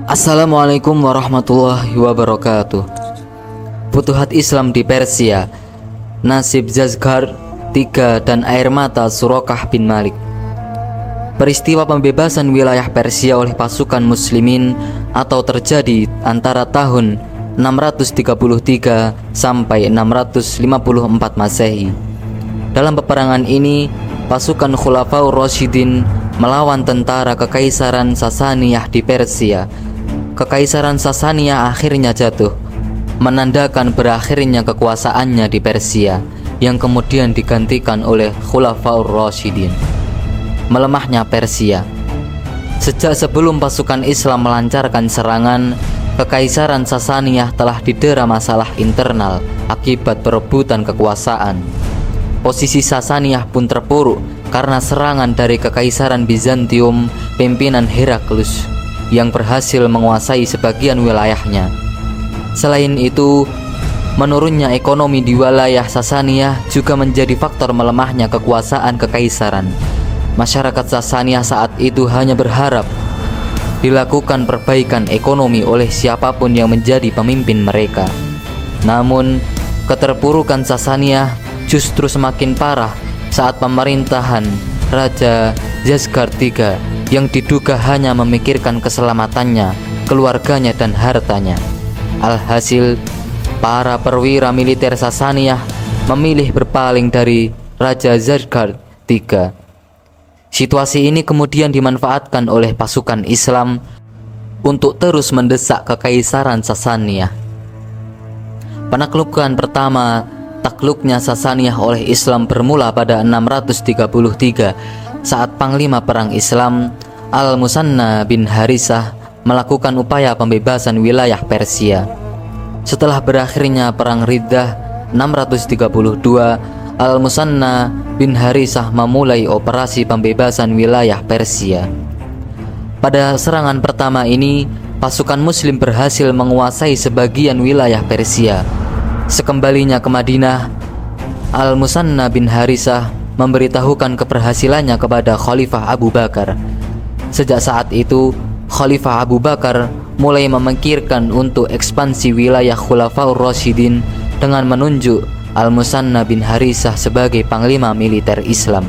Assalamualaikum warahmatullahi wabarakatuh. Futuhat Islam di Persia, nasib Yezgard III dan air mata Suraqah bin Malik. Peristiwa pembebasan wilayah Persia oleh pasukan muslimin atau terjadi antara tahun 633 sampai 654 Masehi. Dalam peperangan ini, pasukan Khulafaur Rasyidin melawan tentara Kekaisaran Sasaniyah di Persia. Kekaisaran Sasaniyah akhirnya jatuh, menandakan berakhirnya kekuasaannya di Persia, yang kemudian digantikan oleh Khulafaur Rasyidin. Melemahnya Persia. Sejak sebelum pasukan Islam melancarkan serangan, Kekaisaran Sasaniyah telah didera masalah internal akibat perebutan kekuasaan. Posisi Sasaniyah pun terpuruk karena serangan dari Kekaisaran Bizantium pimpinan Heraklus yang berhasil menguasai sebagian wilayahnya. Selain itu, menurunnya ekonomi di wilayah Sasaniyah juga menjadi faktor melemahnya kekuasaan kekaisaran. Masyarakat Sasaniyah saat itu hanya berharap dilakukan perbaikan ekonomi oleh siapapun yang menjadi pemimpin mereka. Namun, keterpurukan Sasaniyah justru semakin parah saat pemerintahan Raja Yezgard III yang diduga hanya memikirkan keselamatannya, keluarganya dan hartanya. Alhasil, para perwira militer Sasaniyah memilih berpaling dari Raja Yezgard III. Situasi ini kemudian dimanfaatkan oleh pasukan Islam untuk terus mendesak Kekaisaran Sasaniyah. Penaklukan pertama takluknya Sasaniyah oleh Islam bermula pada 633 saat Panglima Perang Islam Al-Musanna bin Harisah melakukan upaya pembebasan wilayah Persia. Setelah berakhirnya Perang Riddah 632, Al-Musanna bin Harisah memulai operasi pembebasan wilayah Persia. Pada serangan pertama ini, pasukan Muslim berhasil menguasai sebagian wilayah Persia. Sekembalinya ke Madinah, Al-Musanna bin Harisah memberitahukan keberhasilannya kepada Khalifah Abu Bakar. Sejak saat itu, Khalifah Abu Bakar mulai memikirkan untuk ekspansi wilayah Khulafaur Rasyidin dengan menunjuk Al-Musanna bin Harisah sebagai panglima militer Islam.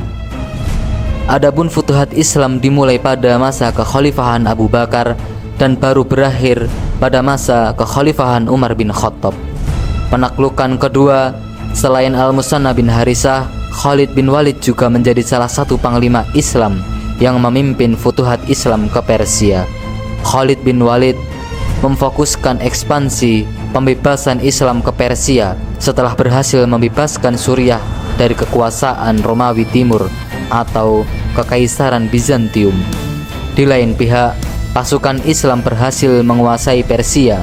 Adapun futuhat Islam dimulai pada masa kekhalifahan Abu Bakar dan baru berakhir pada masa kekhalifahan Umar bin Khattab. Penaklukan kedua, selain Al-Musanna bin Harisah, Khalid bin Walid juga menjadi salah satu panglima Islam yang memimpin futuhat Islam ke Persia. Khalid bin Walid memfokuskan ekspansi pembebasan Islam ke Persia setelah berhasil membebaskan Suriah dari kekuasaan Romawi Timur atau Kekaisaran Bizantium. Di lain pihak, pasukan Islam berhasil menguasai Persia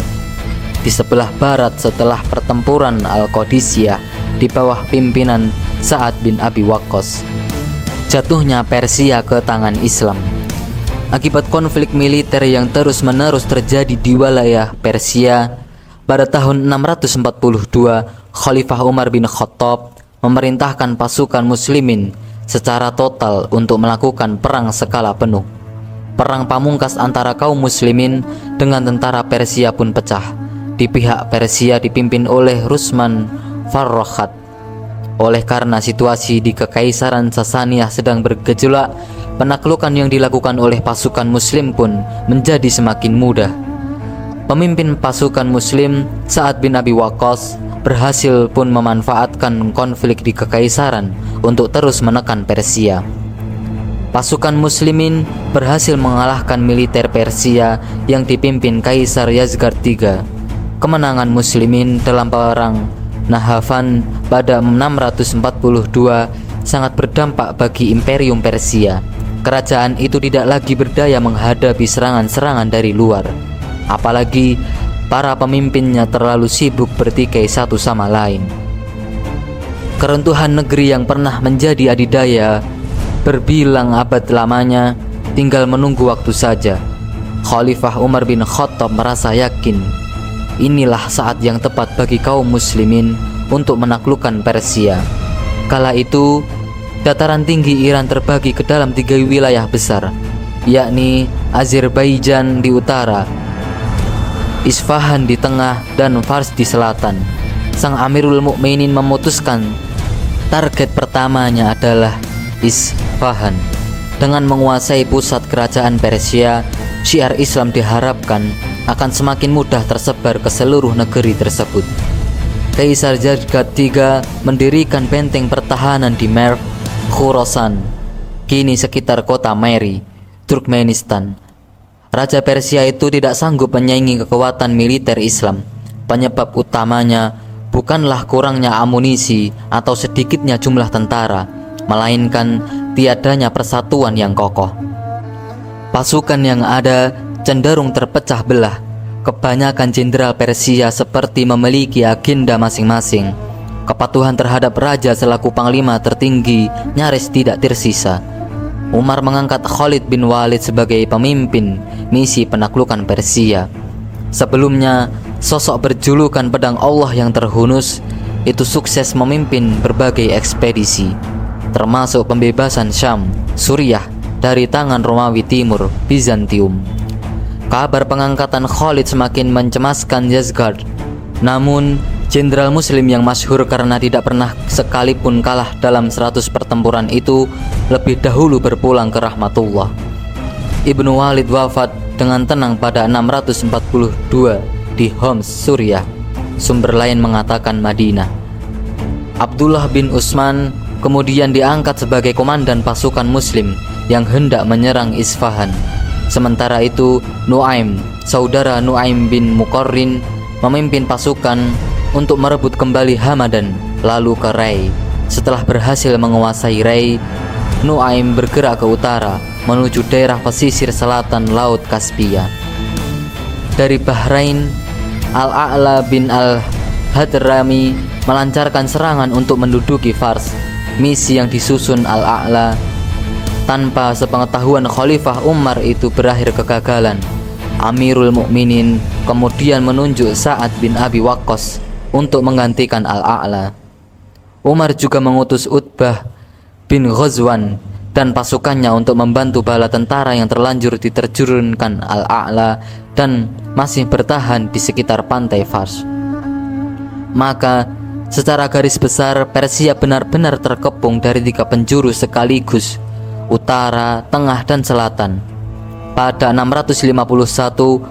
di sebelah barat setelah pertempuran Al-Qadisiyah di bawah pimpinan Sa'ad bin Abi Waqqas. Jatuhnya Persia ke tangan Islam. Akibat konflik militer yang terus-menerus terjadi di wilayah Persia, pada tahun 642, Khalifah Umar bin Khattab memerintahkan pasukan muslimin secara total untuk melakukan perang skala penuh. Perang pamungkas antara kaum muslimin dengan tentara Persia pun pecah. Di pihak Persia dipimpin oleh Rusman Farrokhat. Oleh karena situasi di Kekaisaran Sasaniyah sedang bergejolak, penaklukan yang dilakukan oleh pasukan muslim pun menjadi semakin mudah. Pemimpin pasukan muslim Sa'ad bin Abi Waqqas berhasil pun memanfaatkan konflik di Kekaisaran untuk terus menekan Persia. Pasukan muslimin berhasil mengalahkan militer Persia yang dipimpin Kaisar Yezgard III. Kemenangan muslimin dalam perang Nahavan pada 642 sangat berdampak bagi Imperium Persia. Kerajaan itu tidak lagi berdaya menghadapi serangan-serangan dari luar. Apalagi para pemimpinnya terlalu sibuk bertikai satu sama lain. Keruntuhan negeri yang pernah menjadi adidaya berbilang abad lamanya tinggal menunggu waktu saja. Khalifah Umar bin Khattab merasa yakin inilah saat yang tepat bagi kaum muslimin untuk menaklukkan Persia. Kala itu, dataran tinggi Iran terbagi ke dalam 3 wilayah besar, yakni Azerbaijan di utara, Isfahan di tengah dan Fars di selatan. Sang Amirul Mukminin memutuskan target pertamanya adalah Isfahan. Dengan menguasai pusat kerajaan Persia, syiar Islam diharapkan akan semakin mudah tersebar ke seluruh negeri tersebut. Kaisar Jadgad III mendirikan benteng pertahanan di Merv, Khorasan, kini sekitar kota Meri, Turkmenistan. Raja Persia itu tidak sanggup menyaingi kekuatan militer Islam. Penyebab utamanya bukanlah kurangnya amunisi atau sedikitnya jumlah tentara, melainkan tiadanya persatuan yang kokoh. Pasukan yang ada cenderung terpecah belah. Kebanyakan jenderal Persia seperti memiliki agenda masing-masing. Kepatuhan terhadap raja selaku panglima tertinggi nyaris tidak tersisa. Umar mengangkat Khalid bin Walid sebagai pemimpin misi penaklukan Persia. Sebelumnya, sosok berjulukan pedang Allah yang terhunus itu sukses memimpin berbagai ekspedisi, termasuk pembebasan Syam, Suriah dari tangan Romawi Timur, Bizantium. Kabar pengangkatan Khalid semakin mencemaskan Yezgard. Namun, jenderal muslim yang masyhur karena tidak pernah sekalipun kalah dalam 100 pertempuran itu lebih dahulu berpulang ke rahmatullah. Ibnu Walid wafat dengan tenang pada 642 di Homs, Suriah. Sumber lain mengatakan Madinah. Abdullah bin Utsman kemudian diangkat sebagai komandan pasukan muslim yang hendak menyerang Isfahan. Sementara itu, Nuaim, saudara Nuaim bin Muqarrin, memimpin pasukan untuk merebut kembali Hamadan, lalu ke Ray. Setelah berhasil menguasai Ray, Nuaim bergerak ke utara menuju daerah pesisir selatan Laut Kaspia. Dari Bahrain, Al-A'la bin Al-Hadrami melancarkan serangan untuk menduduki Fars. Misi yang disusun Al-A'la tanpa sepengetahuan Khalifah Umar itu berakhir kegagalan. Amirul Mukminin kemudian menunjuk Sa'ad bin Abi Waqqas untuk menggantikan Al-A'la. Umar juga mengutus Utbah bin Ghazwan dan pasukannya untuk membantu bala tentara yang terlanjur diterjunkan Al-A'la dan masih bertahan di sekitar pantai Fars. Maka secara garis besar Persia benar-benar terkepung dari 3 penjuru sekaligus, utara, tengah, dan selatan. Pada 651,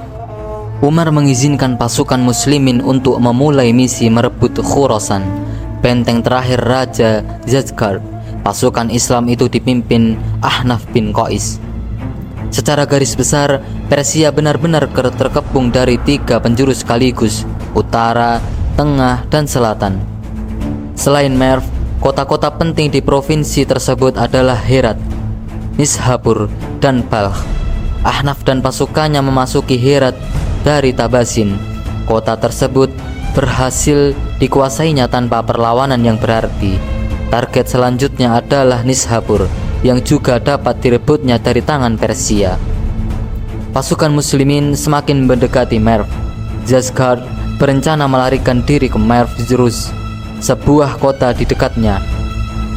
Umar mengizinkan pasukan muslimin untuk memulai misi merebut Khorasan, benteng terakhir Raja Yezgard. Pasukan Islam itu dipimpin Ahnaf bin Qais. Secara garis besar, Persia benar-benar terkepung dari 3 penjuru sekaligus, utara, tengah, dan selatan. Selain Merv, kota-kota penting di provinsi tersebut adalah Herat, Nishapur, dan Balkh. Ahnaf dan pasukannya memasuki Herat dari Tabasin. Kota tersebut berhasil dikuasainya tanpa perlawanan yang berarti. Target selanjutnya adalah Nishapur, yang juga dapat direbutnya dari tangan Persia. Pasukan muslimin semakin mendekati Merv. Yezgard berencana melarikan diri ke Merv Zruz, sebuah kota di dekatnya.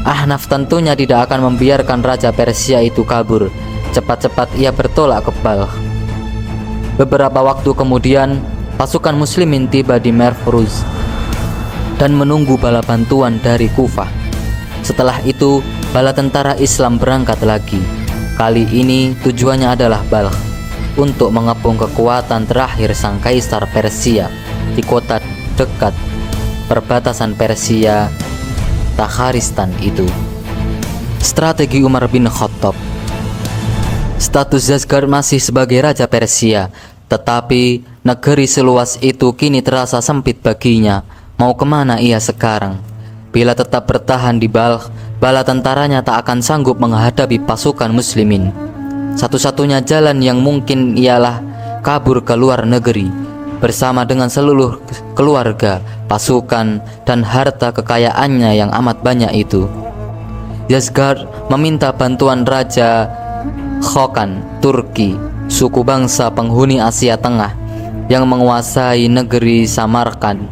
Ahnaf tentunya tidak akan membiarkan Raja Persia itu kabur. Cepat-cepat ia bertolak ke Balkh. Beberapa waktu kemudian, pasukan muslimin tiba di Merv Ruz dan menunggu bala bantuan dari Kufah. Setelah itu, bala tentara Islam berangkat lagi. Kali ini tujuannya adalah Balkh untuk mengepung kekuatan terakhir sang kaisar Persia di kota dekat perbatasan Persia Takharistan itu. Strategi Umar bin Khattab. Status Yezgard masih sebagai Raja Persia, tetapi negeri seluas itu kini terasa sempit baginya. Mau kemana ia sekarang? Bila tetap bertahan di Balkh, bala tentaranya tak akan sanggup menghadapi pasukan muslimin. Satu-satunya jalan yang mungkin ialah kabur ke luar negeri bersama dengan seluruh keluarga, pasukan, dan harta kekayaannya yang amat banyak itu. Yezgard meminta bantuan Raja Khokan, Turki, suku bangsa penghuni Asia Tengah yang menguasai negeri Samarkand.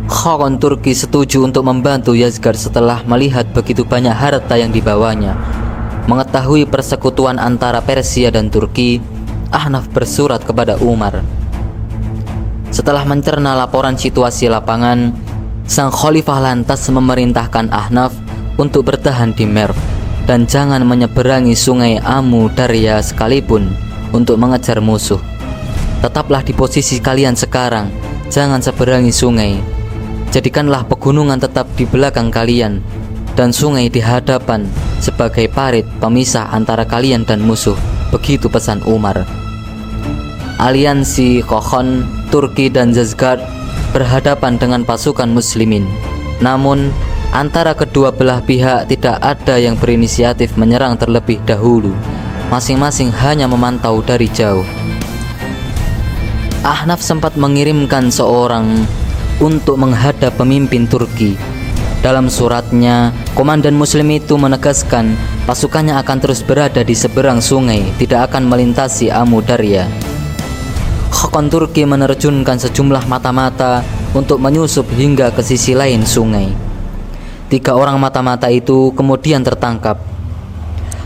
Khokan Turki setuju untuk membantu Yezgard setelah melihat begitu banyak harta yang dibawanya. Mengetahui persekutuan antara Persia dan Turki, Ahnaf bersurat kepada Umar. Setelah mencerna laporan situasi lapangan, sang khalifah lantas memerintahkan Ahnaf untuk bertahan di Merv dan jangan menyeberangi sungai Amu Darya sekalipun untuk mengejar musuh. Tetaplah di posisi kalian sekarang, jangan seberangi sungai. Jadikanlah pegunungan tetap di belakang kalian dan sungai di hadapan sebagai parit pemisah antara kalian dan musuh. Begitu pesan Umar. Aliansi Kokhon, Turki dan Yozgat berhadapan dengan pasukan muslimin. Namun antara kedua belah pihak tidak ada yang berinisiatif menyerang terlebih dahulu. Masing-masing hanya memantau dari jauh. Ahnaf sempat mengirimkan seorang untuk menghadap pemimpin Turki. Dalam suratnya, komandan muslim itu menegaskan pasukannya akan terus berada di seberang sungai, tidak akan melintasi Amu Darya. Khaqan Turki menerjunkan sejumlah mata-mata untuk menyusup hingga ke sisi lain sungai. 3 orang mata-mata itu kemudian tertangkap.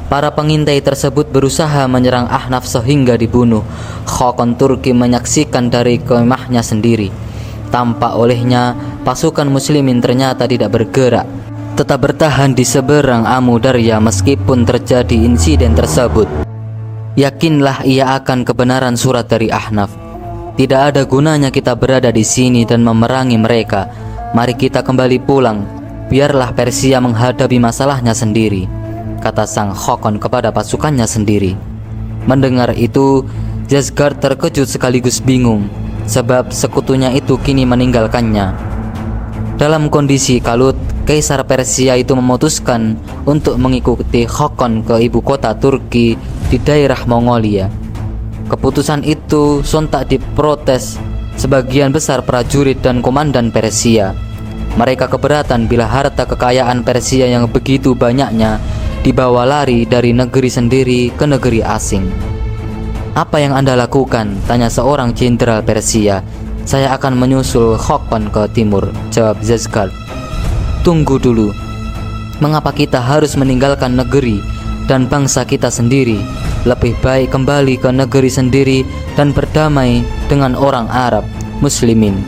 Para pengintai tersebut berusaha menyerang Ahnaf sehingga dibunuh. Khaqan Turki menyaksikan dari kemahnya sendiri. Tampak olehnya pasukan muslimin ternyata tidak bergerak, tetap bertahan di seberang Amu Darya meskipun terjadi insiden tersebut. Yakinlah ia akan kebenaran surat dari Ahnaf. Tidak ada gunanya kita berada di sini dan memerangi mereka. Mari kita kembali pulang. Biarlah Persia menghadapi masalahnya sendiri, kata sang Khaqan kepada pasukannya sendiri. Mendengar itu, Yozgat terkejut sekaligus bingung, sebab sekutunya itu kini meninggalkannya. Dalam kondisi kalut, Kaisar Persia itu memutuskan untuk mengikuti Khaqan ke ibu kota Turki di daerah Mongolia. Keputusan itu sontak diprotes sebagian besar prajurit dan komandan Persia. Mereka keberatan bila harta kekayaan Persia yang begitu banyaknya dibawa lari dari negeri sendiri ke negeri asing. Apa yang Anda lakukan? Tanya seorang jenderal Persia. Saya akan menyusul Khaqan ke timur, jawab Yozgat. Tunggu dulu. Mengapa kita harus meninggalkan negeri dan bangsa kita sendiri? Lebih baik kembali ke negeri sendiri dan berdamai dengan orang Arab, muslimin.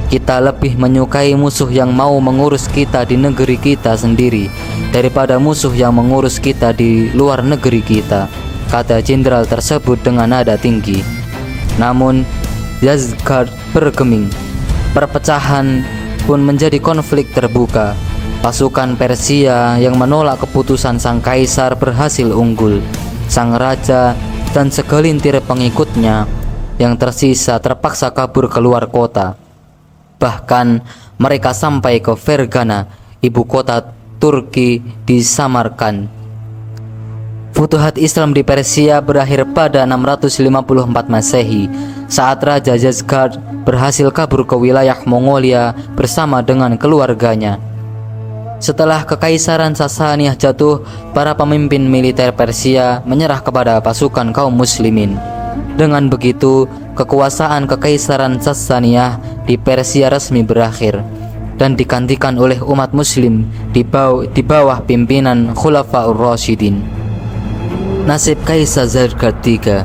Kita lebih menyukai musuh yang mau mengurus kita di negeri kita sendiri daripada musuh yang mengurus kita di luar negeri kita, kata jenderal tersebut dengan nada tinggi. Namun Yozgat bergeming. Perpecahan pun menjadi konflik terbuka. Pasukan Persia yang menolak keputusan sang kaisar berhasil unggul. Sang raja dan segelintir pengikutnya yang tersisa terpaksa kabur keluar kota. Bahkan mereka sampai ke Fergana, ibu kota Turki, di Samarkand. Futuhat Islam di Persia berakhir pada 654 Masehi saat Raja Yozgat berhasil kabur ke wilayah Mongolia bersama dengan keluarganya. Setelah kekaisaran Sasaniyah jatuh, para pemimpin militer Persia menyerah kepada pasukan kaum muslimin. Dengan begitu, kekuasaan kekaisaran Sasaniyah di Persia resmi berakhir dan digantikan oleh umat muslim di bawah pimpinan Khulafaur Rasyidin. Nasib Kaisar Yozgat III.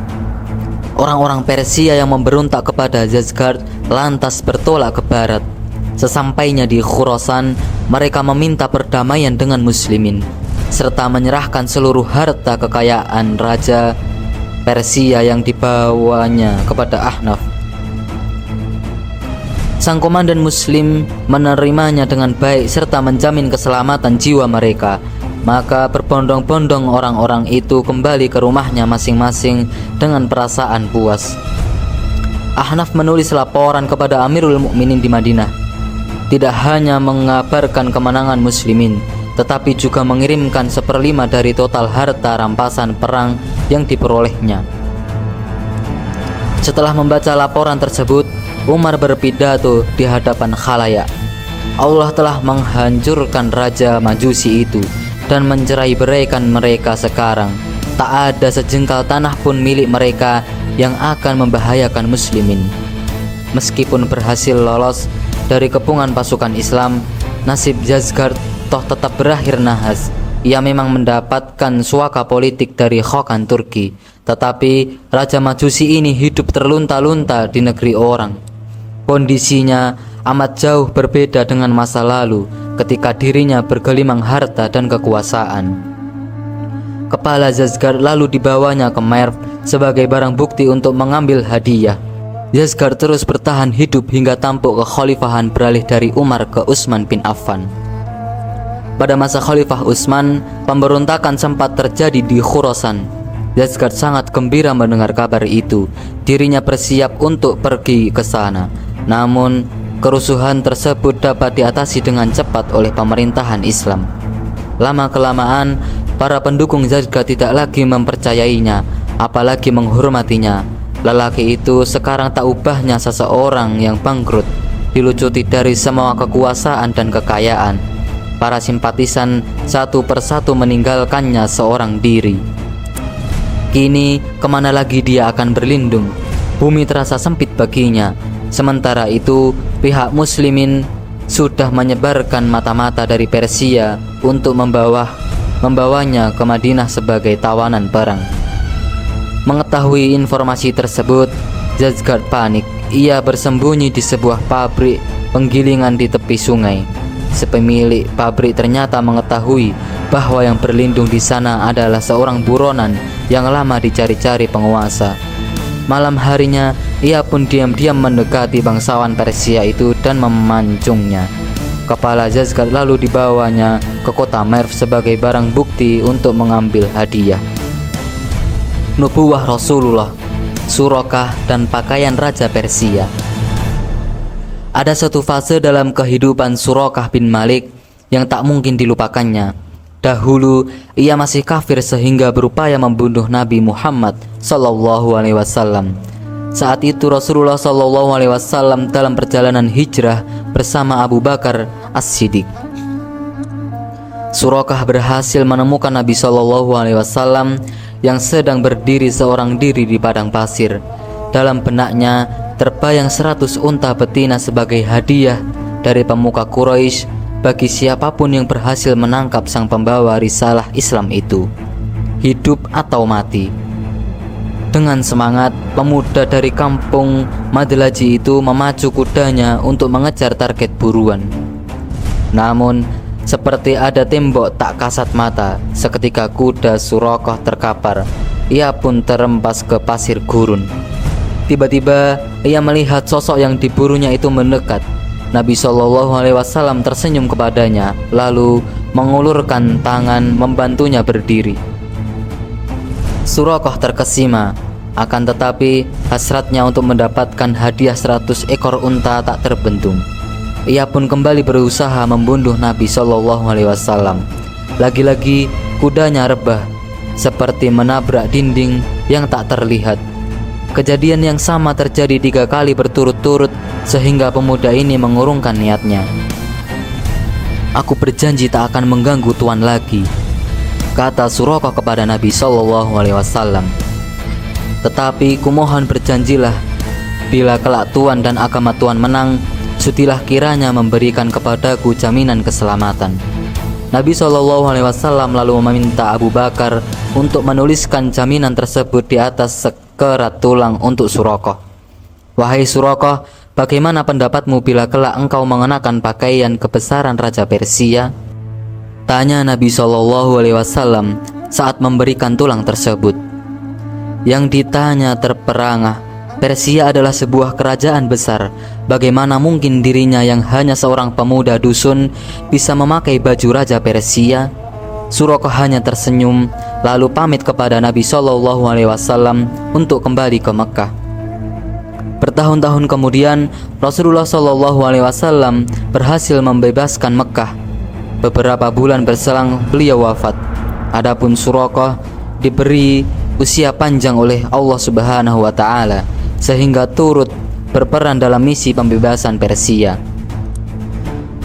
Orang-orang Persia yang memberontak kepada Yozgat lantas bertolak ke barat. Sesampainya di Khurasan, mereka meminta perdamaian dengan muslimin serta menyerahkan seluruh harta kekayaan raja Persia yang dibawanya kepada Ahnaf. Sang komandan muslim menerimanya dengan baik serta menjamin keselamatan jiwa mereka. Maka berbondong-bondong orang-orang itu kembali ke rumahnya masing-masing dengan perasaan puas. Ahnaf menulis laporan kepada Amirul Mukminin di Madinah. Tidak hanya mengabarkan kemenangan muslimin, tetapi juga mengirimkan 1/5 dari total harta rampasan perang yang diperolehnya. Setelah membaca laporan tersebut, Umar berpidato di hadapan khalayak. Allah telah menghancurkan raja Majusi itu dan mencerai-beraikan mereka sekarang. Tak ada sejengkal tanah pun milik mereka yang akan membahayakan muslimin. Meskipun berhasil lolos dari kepungan pasukan Islam, nasib Yozgat toh tetap berakhir nahas. Ia memang mendapatkan suaka politik dari Khaqan Turki, tetapi Raja Majusi ini hidup terlunta-lunta di negeri orang. Kondisinya amat jauh berbeda dengan masa lalu ketika dirinya bergelimang harta dan kekuasaan. Kepala Yazgard lalu dibawanya ke Merv sebagai barang bukti untuk mengambil hadiah. Yazgard terus bertahan hidup hingga tampuk kekhalifahan beralih dari Umar ke Utsman bin Affan. Pada masa Khalifah Utsman, pemberontakan sempat terjadi di Khurasan. Yazgard sangat gembira mendengar kabar itu. Dirinya bersiap untuk pergi ke sana. Namun, kerusuhan tersebut dapat diatasi dengan cepat oleh pemerintahan Islam. Lama-kelamaan, para pendukung Yazgard tidak lagi mempercayainya, apalagi menghormatinya. Lelaki itu sekarang tak ubahnya seseorang yang bangkrut, dilucuti dari semua kekuasaan dan kekayaan. Para simpatisan satu persatu meninggalkannya seorang diri. Kini, kemana lagi dia akan berlindung? Bumi terasa sempit baginya. Sementara itu, pihak muslimin sudah menyebarkan mata-mata dari Persia untuk membawanya ke Madinah sebagai tawanan perang. Mengetahui informasi tersebut, Yazgard panik. Ia bersembunyi di sebuah pabrik penggilingan di tepi sungai. Sepemilik pabrik ternyata mengetahui bahwa yang berlindung di sana adalah seorang buronan yang lama dicari-cari penguasa. Malam harinya, ia pun diam-diam mendekati bangsawan Persia itu dan memancungnya. Kepala Yazgard lalu dibawanya ke kota Merv sebagai barang bukti untuk mengambil hadiah. Nubuwah Rasulullah, Suraqah, dan pakaian Raja Persia. Ada satu fase dalam kehidupan Suraqah bin Malik yang tak mungkin dilupakannya. Dahulu ia masih kafir sehingga berupaya membunuh Nabi Muhammad SAW. Saat itu Rasulullah SAW dalam perjalanan hijrah bersama Abu Bakar As-Siddiq. Suraqah berhasil menemukan Nabi SAW yang sedang berdiri seorang diri di padang pasir. Dalam benaknya terbayang 100 unta betina sebagai hadiah dari pemuka Quraisy bagi siapapun yang berhasil menangkap sang pembawa risalah Islam itu, hidup atau mati. Dengan semangat, pemuda dari kampung Madlaji itu memacu kudanya untuk mengejar target buruan. Namun, seperti ada tembok tak kasat mata, seketika kuda Suraqah terkapar. Ia pun terempas ke pasir gurun. Tiba-tiba, ia melihat sosok yang diburunya itu mendekat. Nabi SAW tersenyum kepadanya, lalu mengulurkan tangan membantunya berdiri. Suraqah terkesima, akan tetapi hasratnya untuk mendapatkan hadiah 100 ekor unta tak terbendung. Ia pun kembali berusaha membunuh Nabi SAW. Lagi-lagi kudanya rebah, seperti menabrak dinding yang tak terlihat. Kejadian yang sama terjadi 3 kali berturut-turut sehingga pemuda ini mengurungkan niatnya. "Aku berjanji tak akan mengganggu Tuan lagi," kata Suraqah kepada Nabi SAW. "Tetapi kumohon berjanjilah, bila kelak Tuan dan agama Tuan menang, sudilah kiranya memberikan kepadaku jaminan keselamatan." Nabi SAW lalu meminta Abu Bakar untuk menuliskan jaminan tersebut di atas sekerat tulang untuk Suraqah. "Wahai Suraqah, bagaimana pendapatmu bila kelak engkau mengenakan pakaian kebesaran Raja Persia?" tanya Nabi SAW saat memberikan tulang tersebut. Yang ditanya terperangah. Persia adalah sebuah kerajaan besar. Bagaimana mungkin dirinya yang hanya seorang pemuda dusun bisa memakai baju Raja Persia? Suraqah hanya tersenyum lalu pamit kepada Nabi SAW untuk kembali ke Mekah. Bertahun-tahun kemudian Rasulullah SAW berhasil membebaskan Mekah. Beberapa bulan berselang beliau wafat. Adapun Suraqah diberi usia panjang oleh Allah Subhanahu wa Ta'ala sehingga turut berperan dalam misi pembebasan Persia.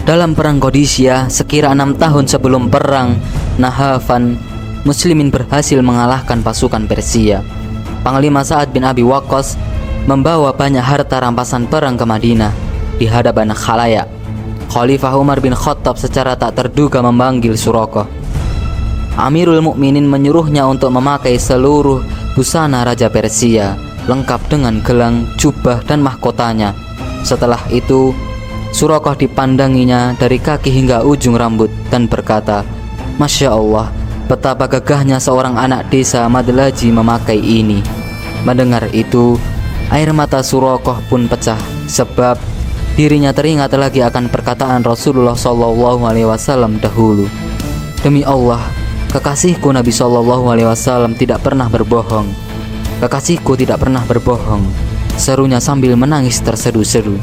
Dalam perang Qadisiyah sekira 6 tahun sebelum perang Nahafan, muslimin berhasil mengalahkan pasukan Persia. Panglima Sa'ad bin Abi Waqqas membawa banyak harta rampasan perang ke Madinah di hadapan khalayak. Khalifah Umar bin Khattab secara tak terduga memanggil Suraqah. Amirul Mukminin menyuruhnya untuk memakai seluruh busana Raja Persia, lengkap dengan gelang, jubah, dan mahkotanya. Setelah itu, Suraqah dipandanginya dari kaki hingga ujung rambut dan berkata, "Masya Allah, betapa gagahnya seorang anak desa Madlaji memakai ini." Mendengar itu, air mata Suraqah pun pecah, sebab dirinya teringat lagi akan perkataan Rasulullah SAW dahulu. "Demi Allah, kekasihku Nabi SAW tidak pernah berbohong. Kekasihku tidak pernah berbohong," serunya sambil menangis tersedu-sedu.